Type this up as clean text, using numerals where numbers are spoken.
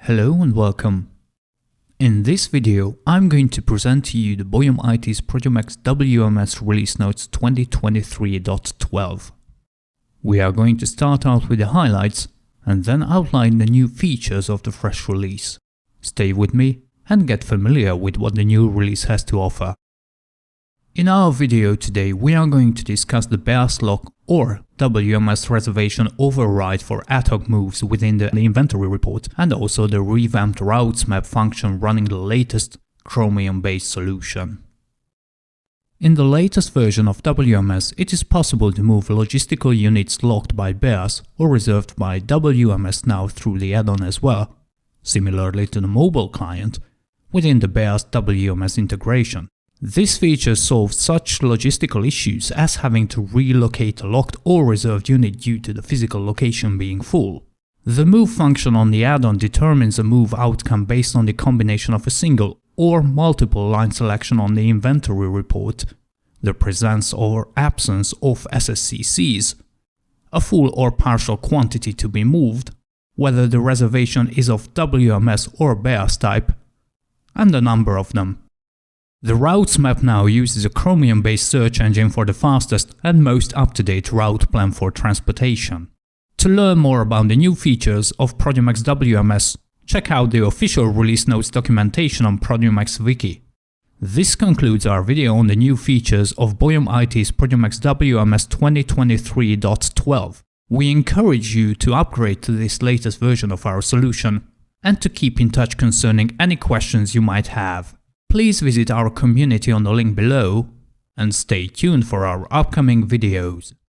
Hello and welcome. In this video, I'm going to present to you the Boyum IT's Produmex WMS Release Notes 2023.12. We are going to start out with the highlights and then outline the new features of the fresh release. Stay with me and get familiar with what the new release has to offer. In our video today, we are going to discuss the BEARS lock or WMS reservation override for ad hoc moves within the inventory report, and also the revamped routes map function running the latest Chromium-based solution. In the latest version of WMS, it is possible to move logistical units locked by BEARS or reserved by WMS now through the add-on as well, similarly to the mobile client, within the BEARS WMS integration. This feature solves such logistical issues as having to relocate a locked or reserved unit due to the physical location being full. The move function on the add-on determines a move outcome based on the combination of a single or multiple line selection on the inventory report, the presence or absence of SSCCs, a full or partial quantity to be moved, whether the reservation is of WMS or BEARS type, and the number of them. The routes map now uses a Chromium-based search engine for the fastest and most up-to-date route plan for transportation. To learn more about the new features of Produmex WMS, check out the official release notes documentation on Produmex Wiki. This concludes our video on the new features of Boyum IT's Produmex WMS 2023.12. We encourage you to upgrade to this latest version of our solution and to keep in touch concerning any questions you might have. Please visit our community on the link below and stay tuned for our upcoming videos.